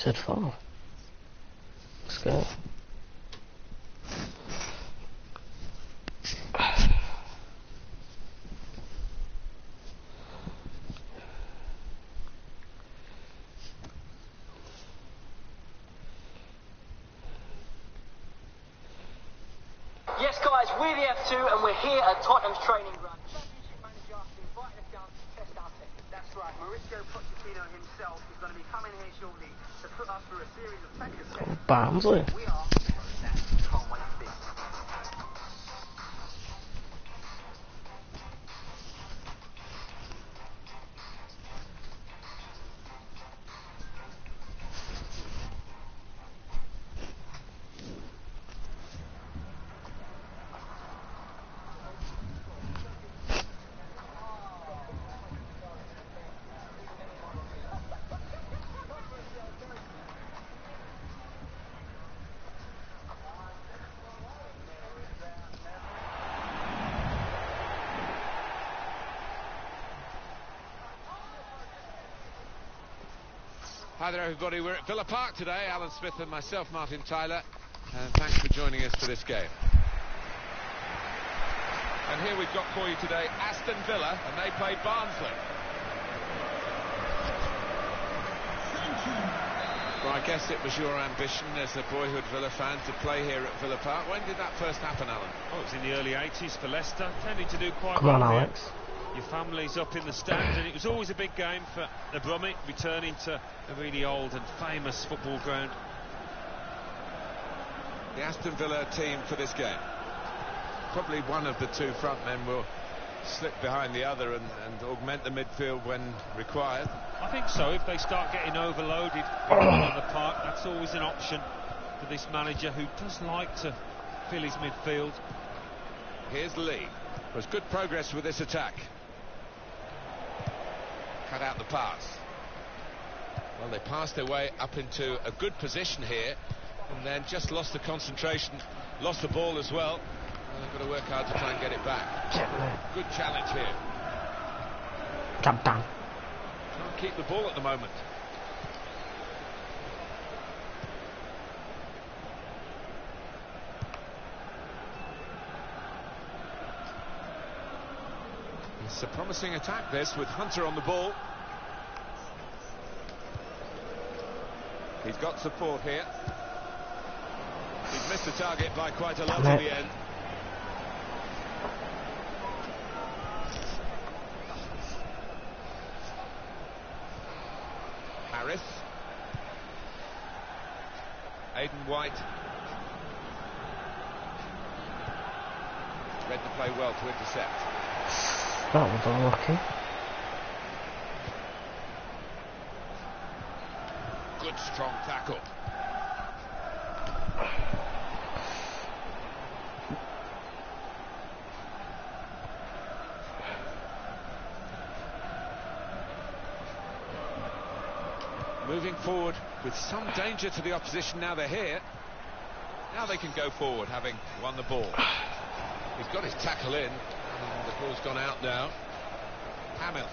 said 4. Let's go. Yes, guys, we're the F2 and we're here at Tottenham's training ground. Championship manager invited us down to test our technique. That's right, Mauricio Pochettino himself is going to be coming here shortly to put us through a series of tactical tests. Barnsley. We are, can't wait for this. Hi there everybody, we're at Villa Park today, Alan Smith and myself, Martin Tyler, and thanks for joining us for this game. And here we've got for you today Aston Villa, and they play Barnsley. Well, I guess it was your ambition as a boyhood Villa fan to play here at Villa Park. When did that first happen, Alan? Oh, it was in the early 80s for Leicester, tended to do quite Come well on, here. Alex. Your family's up in the stands, and it was always a big game for the Brummie, returning to a really old and famous football ground. The Aston Villa team for this game. Probably one of the two front men will slip behind the other and augment the midfield when required. I think so. If they start getting overloaded on the park, that's always an option for this manager who does like to fill his midfield. Here's Lee. There's good progress with this attack. Cut out the pass. Well, they passed their way up into a good position here and then just lost the concentration, lost the ball as well, and they've got to work hard to try and get it back. Good challenge here. Jump down. Can't keep the ball at the moment. It's a promising attack this, with Hunter on the ball. He's got support here. He's missed the target by quite a lot in the end. Harris. Aidan White. Read the play well to intercept. That was unlucky. Good strong tackle. Moving forward with some danger to the opposition now they're here. Now they can go forward, having won the ball. He's got his tackle in, and the ball's gone out now. Hamill.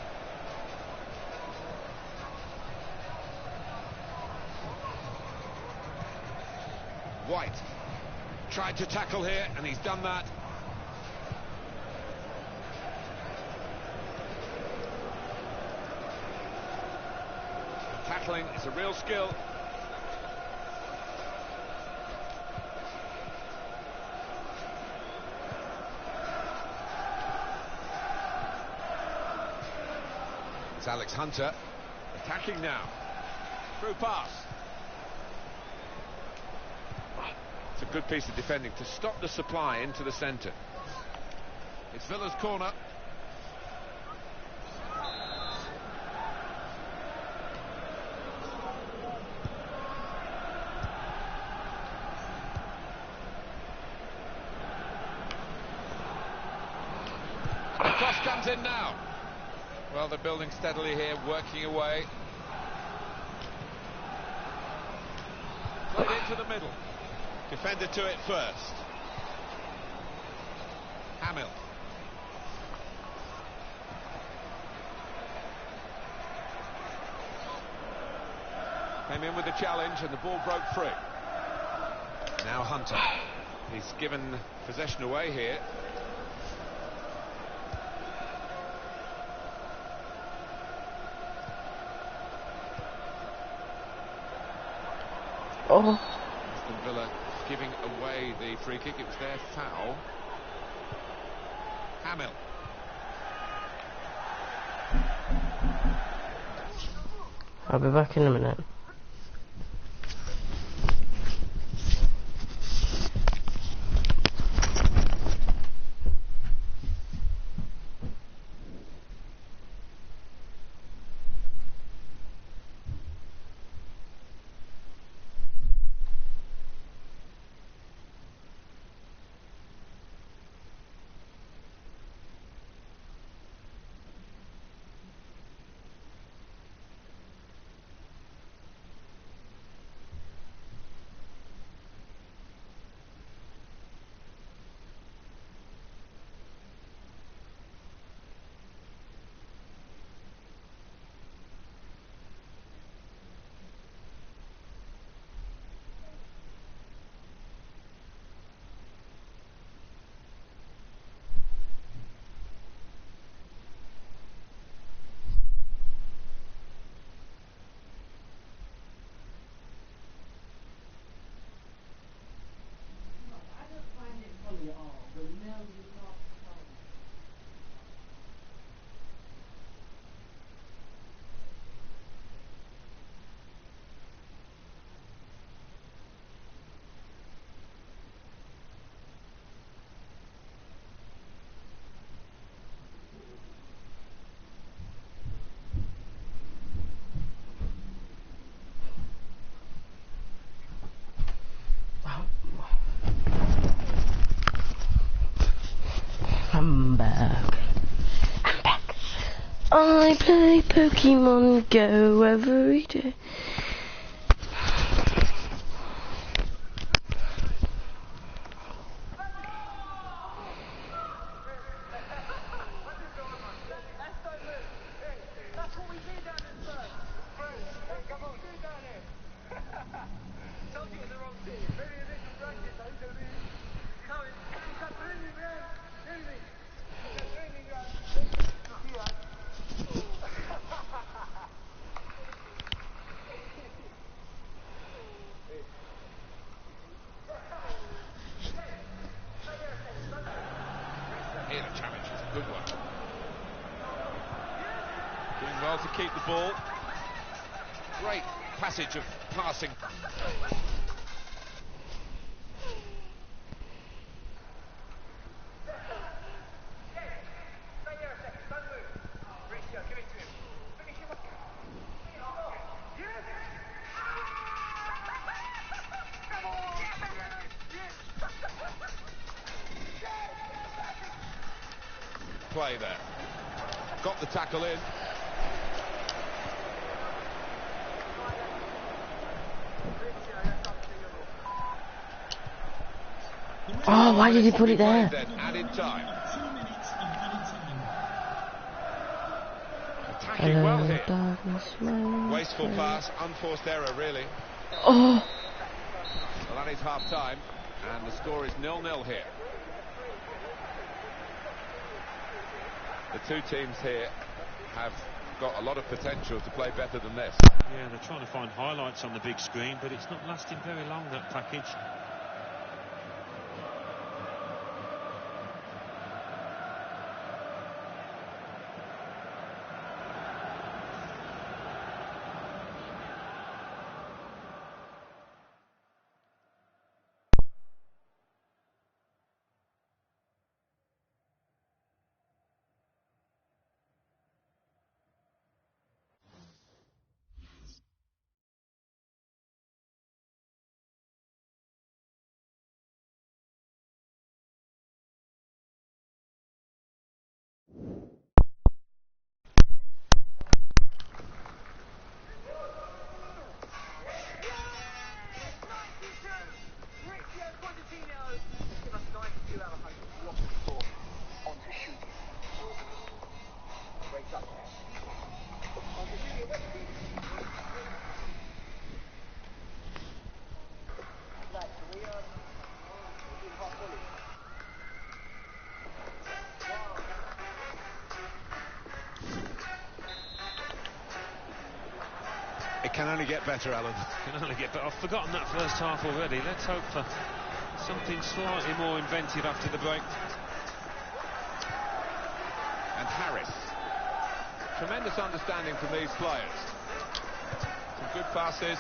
White tried to tackle here, and he's done that. Tackling is a real skill. It's Alex Hunter attacking now. Through pass. It's a good piece of defending to stop the supply into the centre. It's Villa's corner. The cross comes in now. Well, they're building steadily here, working away. Played into the middle. Defender to it first. Hamill. Came in with a challenge and the ball broke free. Now Hunter. He's given possession away here. Oh. Aston Villa giving away the free kick. It was their foul. Hamill. I'll be back in a minute. I'm back. I'm back. I play Pokemon Go every day. Here the challenge is a good one. Doing well to keep the ball. Great passage of passing. Play there. Got the tackle in. Oh, why did he put it there? Then added time. Attacking well here. Wasteful pass, unforced error really. Oh. Well, that is half time, and the score is 0-0 here. The two teams here have got a lot of potential to play better than this. Yeah, they're trying to find highlights on the big screen, but it's not lasting very long, that package. only get better, Alan. Can only get better. I've forgotten that first half already. Let's hope for something slightly more inventive after the break. And Harris. Tremendous understanding from these players. Some good passes.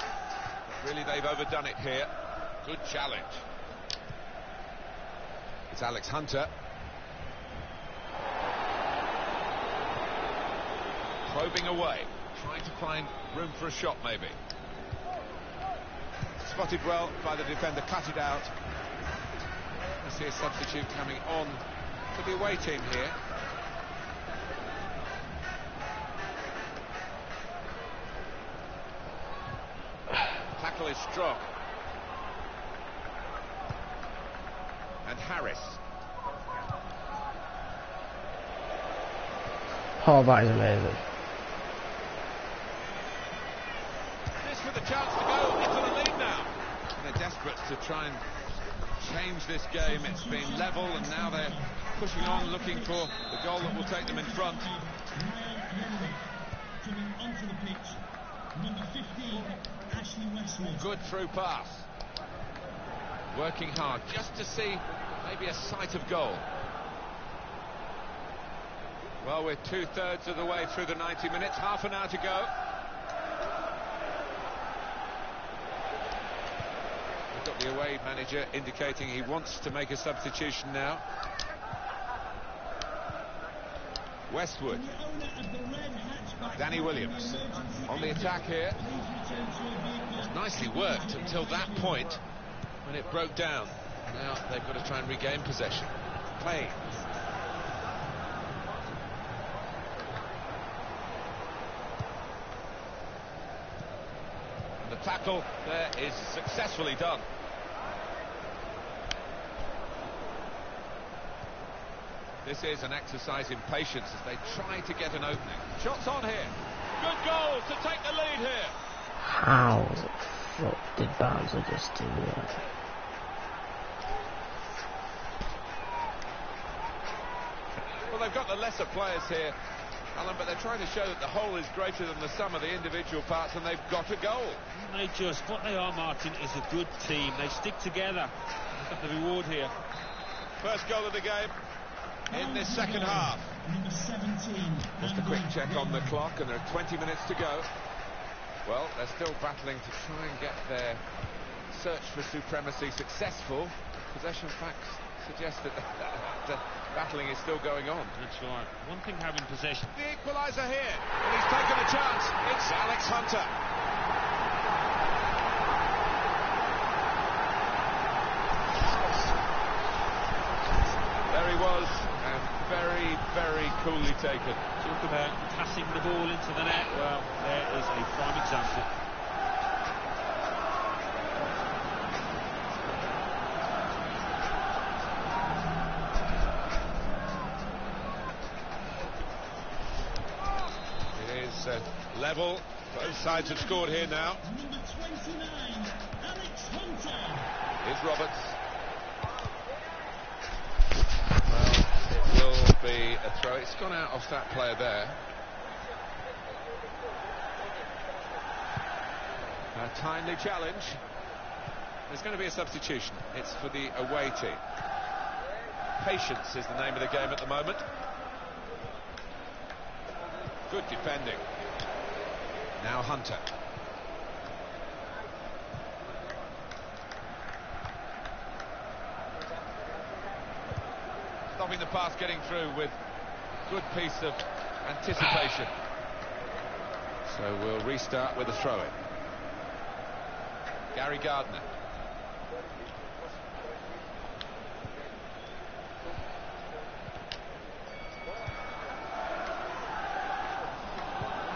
Really, they've overdone it here. Good challenge. It's Alex Hunter. Probing away, trying to find room for a shot maybe. Spotted well by the defender, cut it out. I see a substitute coming on to the away team here. Tackle is strong. And Harris. Oh, that is amazing. This with a chance to go into the lead now. They're desperate to try and change this game. It's been level and now they're pushing on, looking for the goal that will take them in front. Good through pass. Working hard just to see maybe a sight of goal. Well, we're 2/3 of the way through the 90 minutes, half an hour to go. We've got the away manager indicating he wants to make a substitution now. Westwood. Danny Williams on the attack here. Nicely worked until that point when it broke down. Now they've got to try and regain possession. Play. And the tackle there is successfully done. This is an exercise in patience as they try to get an opening. Shots on here. Good goal to take the lead here. How the fuck did Barnsley just do that? Well, they've got the lesser players here, Alan, but they're trying to show that the whole is greater than the sum of the individual parts, and they've got a goal. What they are, Martin, is a good team. They stick together. They've got the reward here. First goal of the game in this second half. Just a quick check on the clock, and there are 20 minutes to go. Well, they're still battling to try and get their search for supremacy successful. Possession facts suggest that the battling is still going on. That's right. One thing having possession. The equaliser here, and he's taken a chance. It's Alex Hunter. There he was, and very, very coolly taken. Talk about passing the ball into the net. Well, there is a prime example. It is level. Both sides have scored here now. Number 29, Alex Hunter. Here's Roberts. Well, it will be a throw. It's gone out off that player there. A timely challenge. There's going to be a substitution. It's for the away team. Patience is the name of the game at the moment. Good defending. Now Hunter. Stopping the pass getting through with a good piece of anticipation. So we'll restart with a throw-in. Gary Gardner.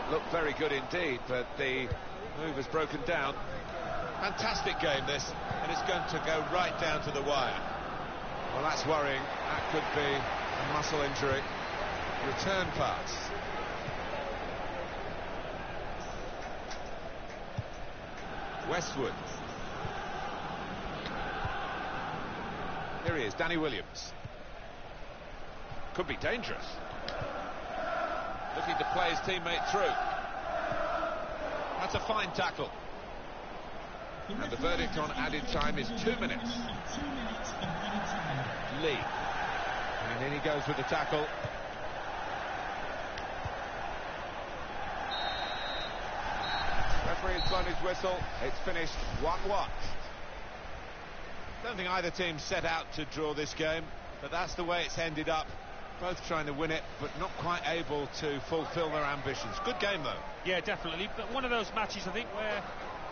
Looked very good indeed, but the move has broken down. Fantastic game this, and it's going to go right down to the wire. Well, that's worrying. That could be a muscle injury. Return pass. Westwood. Here he is, Danny Williams. Could be dangerous. Looking to play his teammate through. That's a fine tackle. And the verdict on added time is 2 minutes. Lee. And in he goes with the tackle. Referee has blown his whistle. It's finished 1-1. Don't think either team set out to draw this game, but that's the way it's ended up. Both trying to win it, but not quite able to fulfil their ambitions. Good game, though. Yeah, definitely. But one of those matches, I think, where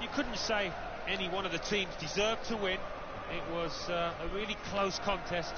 you couldn't say any one of the teams deserved to win. It was a really close contest.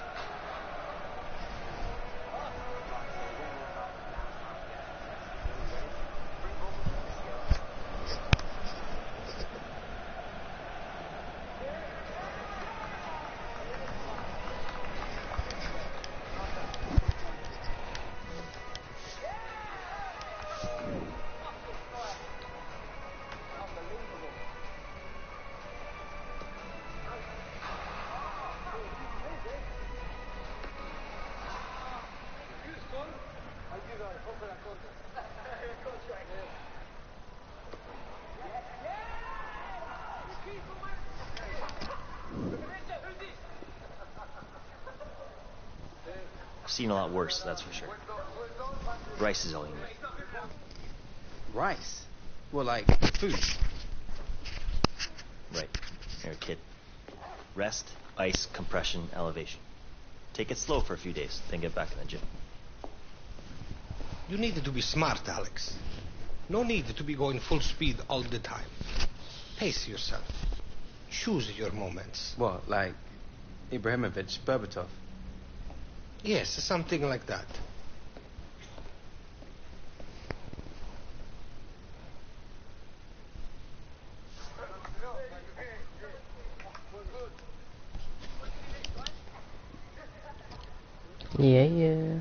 Seen a lot worse, that's for sure. Rice is all you need. Rice? Well, like food. Right. Here, kid. Rest, ice, compression, elevation. Take it slow for a few days, then get back in the gym. You need to be smart, Alex. No need to be going full speed all the time. Pace yourself. Choose your moments. What, like Ibrahimovic, Berbatov? Yes, something like that. Yeah.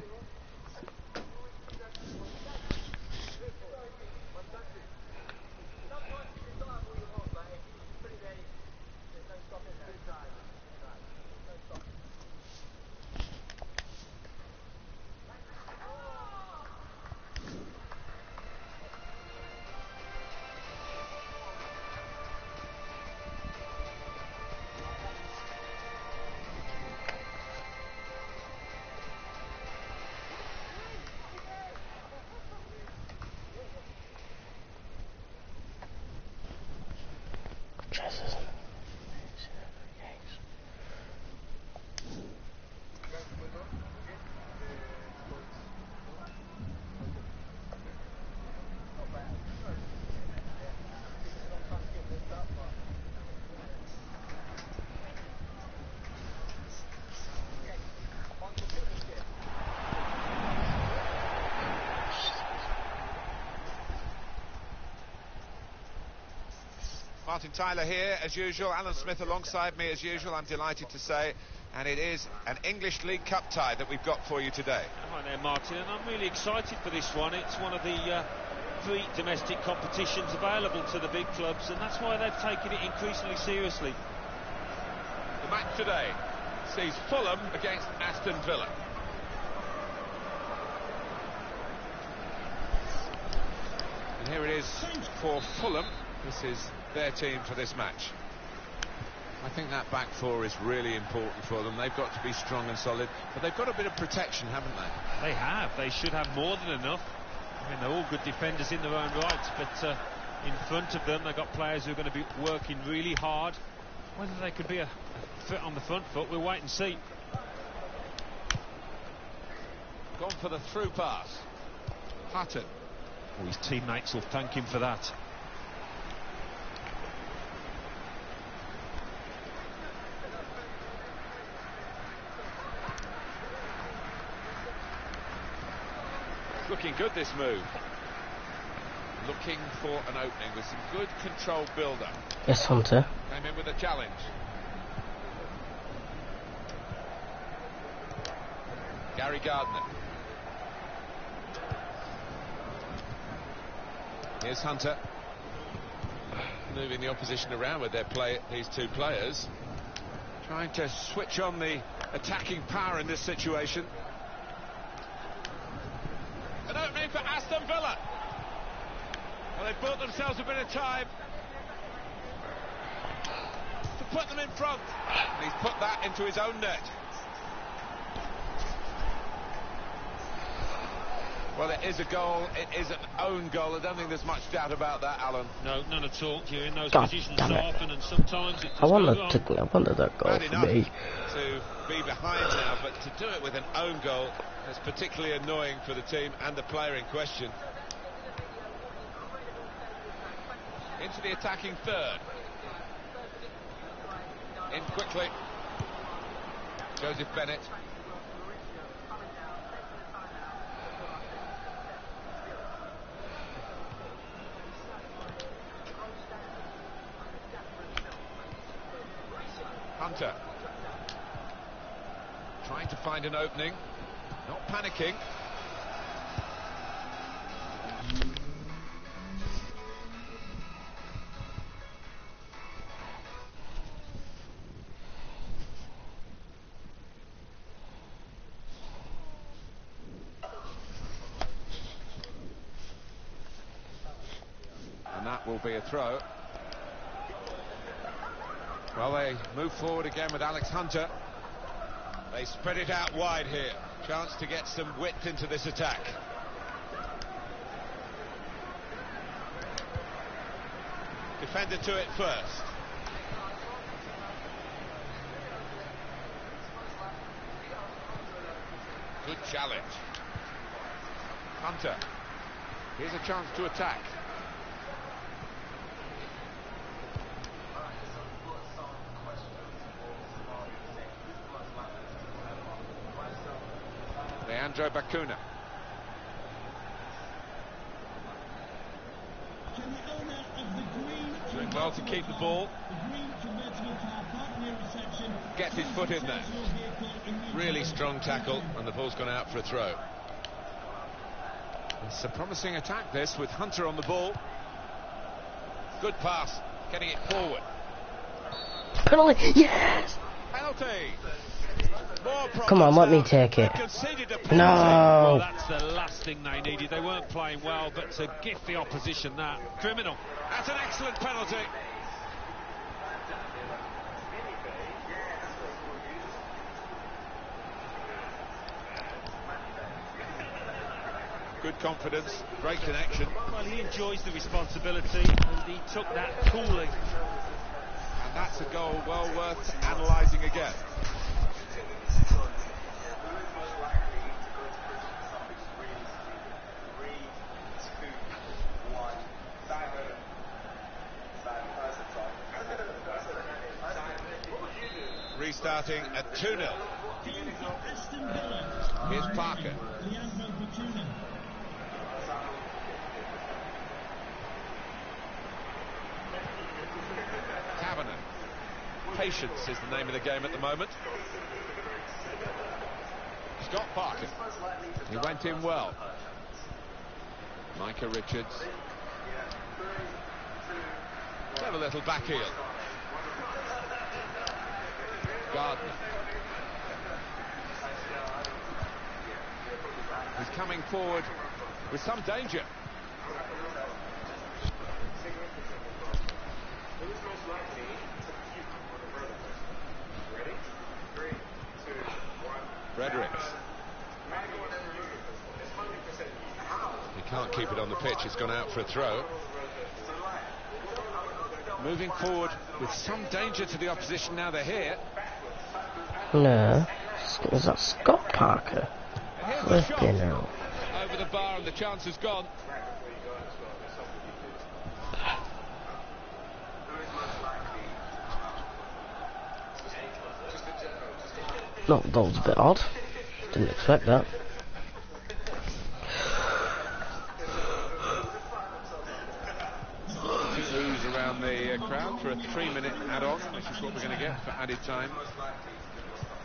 Martin Tyler here, as usual. Alan Smith alongside me, as usual, I'm delighted to say. And it is an English League Cup tie that we've got for you today. Hi there, Martin, and I'm really excited for this one. It's one of the 3 domestic competitions available to the big clubs, and that's why they've taken it increasingly seriously. The match today sees Fulham against Aston Villa. And here it is for Fulham. This is their team for this match. I think that back four is really important for them. They've got to be strong and solid, but they've got a bit of protection, haven't they? They have. They should have more than enough. I mean, they're all good defenders in their own right, but in front of them, they've got players who are going to be working really hard. Whether they could be a fit on the front foot, we'll wait and see. Gone for the through pass. Hutton. Oh, his teammates will thank him for that. Looking good, this move. Looking for an opening with some good controlled build-up. Yes, Hunter. Came in with a challenge. Gary Gardner. Here's Hunter. Moving the opposition around with these two players. Trying to switch on the attacking power in this situation. An opening for Aston Villa. Well, they've bought themselves a bit of time to put them in front. And he's put that into his own net. Well, it is a goal. It is an own goal. I don't think there's much doubt about that, Alan. No, none at all. You're in those God positions damn so it. often, and sometimes it I does wanted go wrong. that goal Bad for enough me. to be behind now, but to do it with an own goal is particularly annoying for the team and the player in question. Into the attacking third. In quickly. Joseph Bennett. Hunter. Trying to find an opening. Not panicking. And that will be a throw. Well, they move forward again with Alex Hunter. They spread it out wide here. Chance to get some width into this attack. Defender to it first. Good challenge. Hunter. Here's a chance to attack. Leandro Bacuna. Doing well to keep the ball. Gets his foot in there. Really strong tackle, and the ball's gone out for a throw. It's a promising attack, this, with Hunter on the ball. Good pass, getting it forward. Penalty, yes! Penalty! Come on, let me take it. No! Well, that's the last thing they needed. They weren't playing well, but to give the opposition that, criminal. That's an excellent penalty. Good confidence, great connection. Well, he enjoys the responsibility, and he took that coolly. And that's a goal well worth analysing again. Restarting at 2-0. Here's Parker. Kavanagh. Patience is the name of the game at the moment. Scott Parker. He went in well. Micah Richards. Have a little back heel. Gardner. He's coming forward with some danger. Fredericks. He can't keep it on the pitch, it's gone out for a throw. Moving forward with some danger to the opposition now they're here. No. Is that Scott Parker? Flipping out. Over the bar and the chance is gone. No, that was a bit odd. Didn't expect that. Oohs around the crowd for a 3-minute add-on, which is what we're going to get for added time.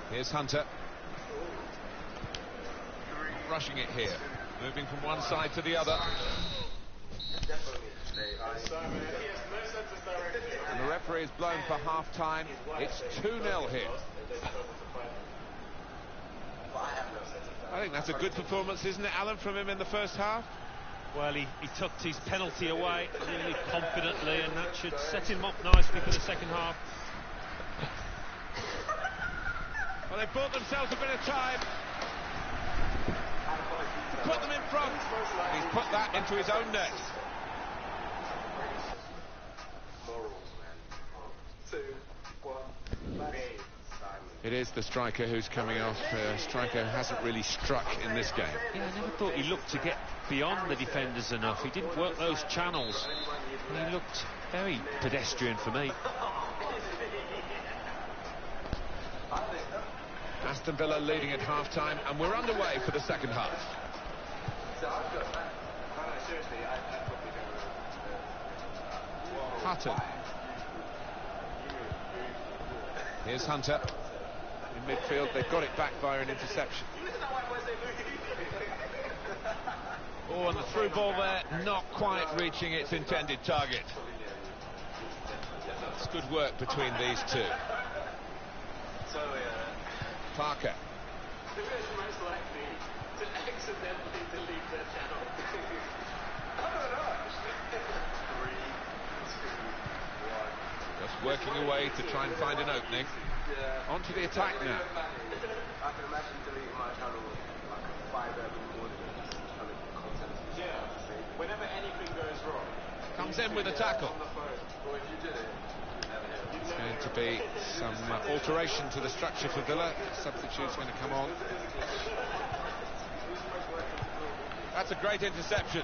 Here's Hunter. Rushing it here. Moving from one side to the other. And the referee is blown for half-time. It's 2-0 here. I think that's a good performance, isn't it, Alan, from him in the first half? Well, he tucked his penalty away really confidently, and that should set him up nicely for the second half. Well, they've bought themselves a bit of time. Put them in front. He's put that into his own net. It is the striker who's coming off. Striker hasn't really struck in this game. Yeah, I never thought he looked to get beyond the defenders enough. He didn't work those channels. He looked very pedestrian for me. Aston Villa leading at half-time, and we're underway for the second half. Hutton. Here's Hunter. In midfield, they've got it back via an interception. Oh, and the through ball there, not quite reaching its intended target. It's good work between these two. Parker. Who is most likely to accidentally delete their channel? I don't know. 3, 2, 1. Just working away to try and find an opening. Yeah. Onto the attack now. I can imagine deleting my channel like 5 every morning. Yeah. Whenever anything goes wrong. Comes in with a tackle. On the phone. Or if you did it, you'd never hear it. There's going to be some alteration to the structure for Villa. Substitute's going to come on. That's a great interception.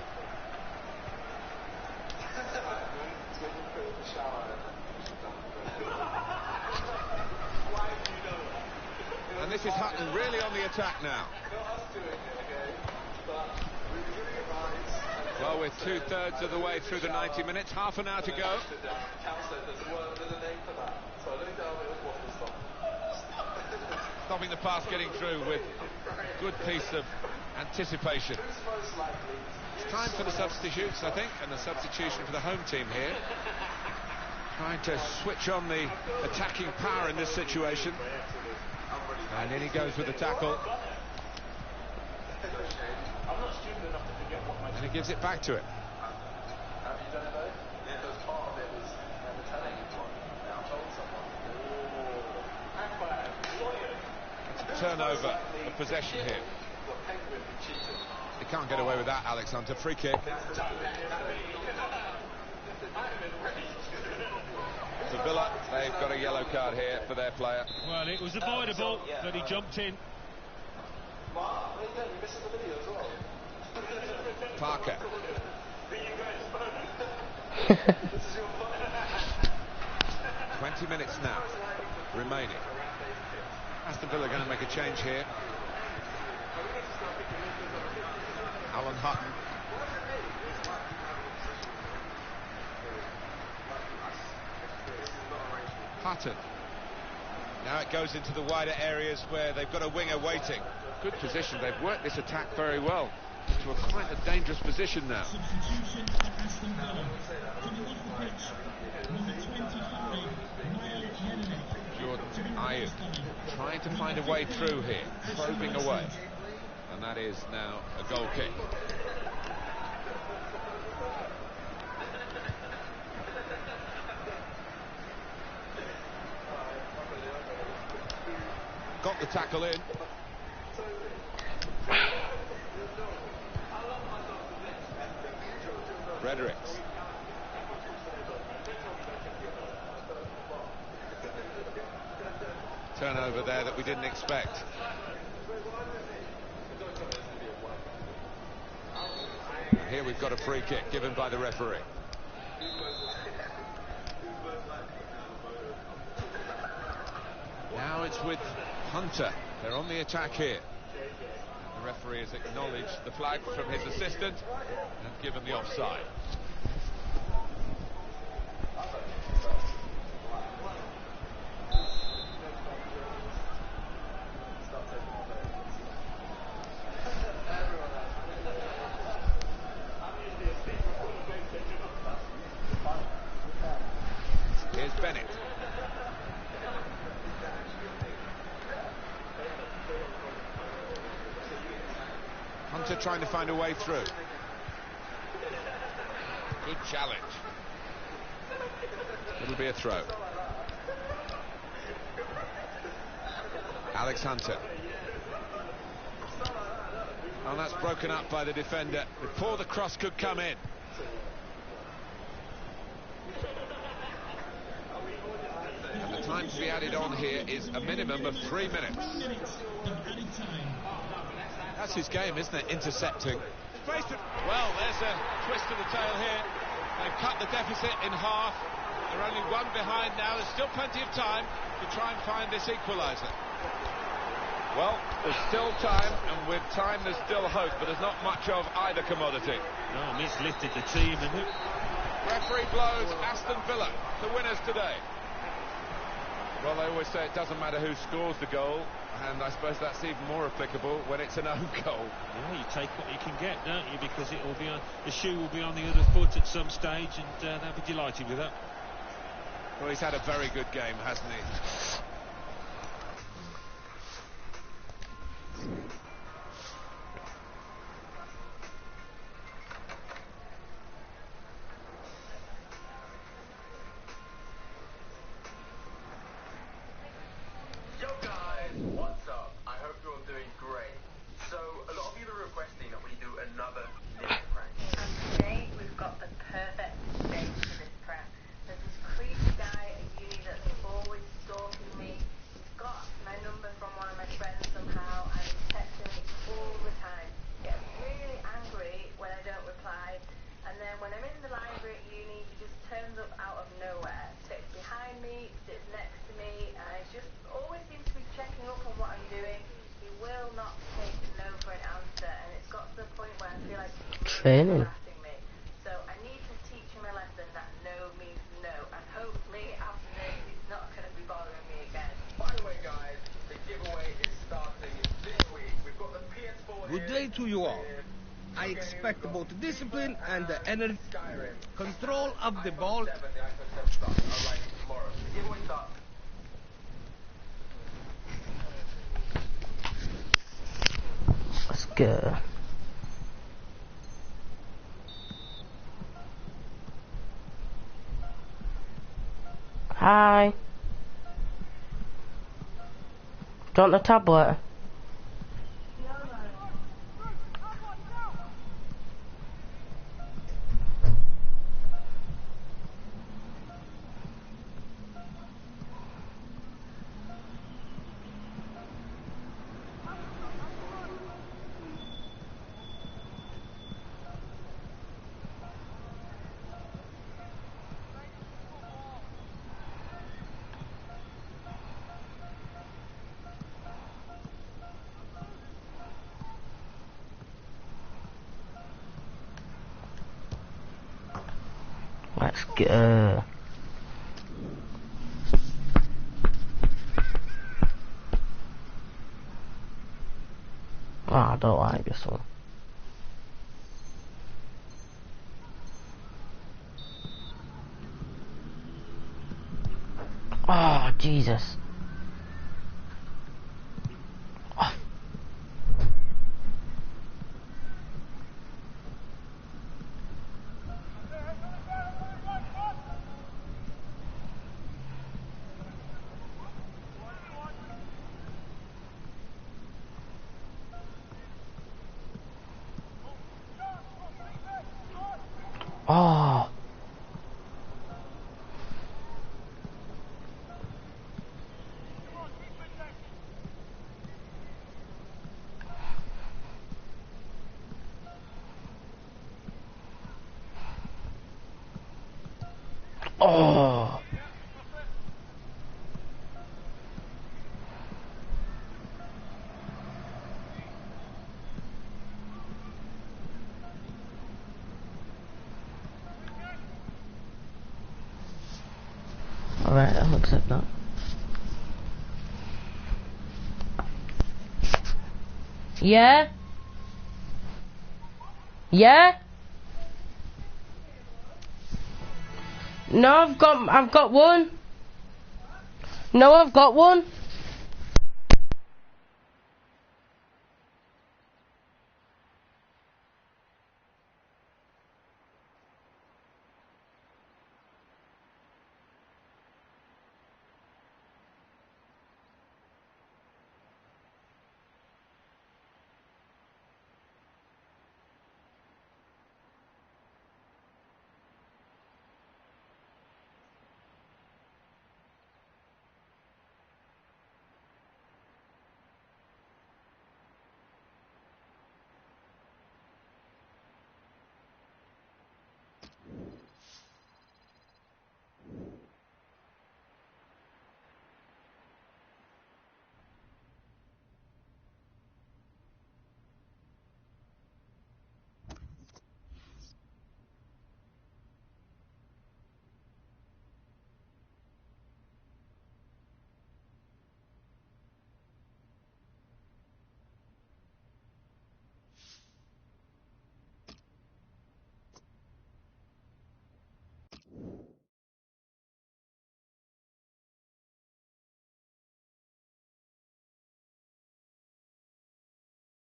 And this is Hutton really on the attack now. Well, we're 2/3 of the way through the 90 minutes, half an hour to go. Stopping the pass getting through with a good piece of anticipation. It's time for the substitutes, I think, and the substitution for the home team here. Trying to switch on the attacking power in this situation. And in he goes with the tackle. And he gives it back to him. It's a turnover of possession here. He can't get away with that, Alex Hunter. Free kick. For Villa, they've got a yellow card here for their player. Well, it was avoidable, but he jumped in. Parker. 20 minutes now remaining. Aston Villa going to make a change here. Alan Hutton. Hutton. Now it goes into the wider areas where they've got a winger waiting. Good position. They've worked this attack very well to quite a dangerous position now. Substitution for Aston Villa. Coming off the pitch, number 25, Jordan Ayew trying to find a way through here, probing away. And that is now a goal kick. Got the tackle in. Fredericks. Turnover there that we didn't expect. Here we've got a free kick given by the referee. Now it's with Hunter. They're on the attack here. The referee has acknowledged the flag from his assistant and given the offside. Here's Bennett. Hunter trying to find a way through. Good challenge. It'll be a throw. Alex Hunter. And that's broken up by the defender before the cross could come in. And the time to be added on here is a minimum of 3 minutes. That's his game, isn't it? Intercepting. Well, there's a twist of the tail here. They've cut the deficit in half. They're only one behind now. There's still plenty of time to try and find this equaliser. Well, there's still time, and with time there's still hope, but there's not much of either commodity. No, and he's lifted the team, and referee blows Aston Villa the winners today. Well, they always say it doesn't matter who scores the goal, and I suppose that's even more applicable when it's an own goal. Yeah, you take what you can get, don't you? Because it will be on, the shoe will be on the other foot at some stage, and they'll be delighted with that. Well, he's had a very good game, hasn't he? Yo guys, what's up? I hope you're all doing great. So, a lot of you are requesting that we do another limit prank. And today we've got the perfect stage for this prank. There's this creepy guy at uni that's always stalking me. He's got my number from one of my friends somehow, and he's texting me all the time. He gets really angry when I don't reply, and then when I'm in the library at uni, he just turns up out of nowhere, sits behind me, sits next to me, and I just always seems to be checking up on what I'm doing. He will not take no for an answer, and it's got to the point where I feel like he's really harassing me. So I need to teach him a lesson that no means no, and hopefully after this he's not going to be bothering me again. By the way guys, the giveaway is starting this week. We've got the PS4 Good day to you all. I expect both discipline and the energy, control of the ball. Alright, tomorrow. The giveaway starts. Let's go. Hi. Do you want the tablet? Let's go. Oh, I don't like this one. Oh, Jesus. Oh. Oh. Oh. Alright, I'll accept that. Yeah? Yeah? No, I've got one. No, I've got one.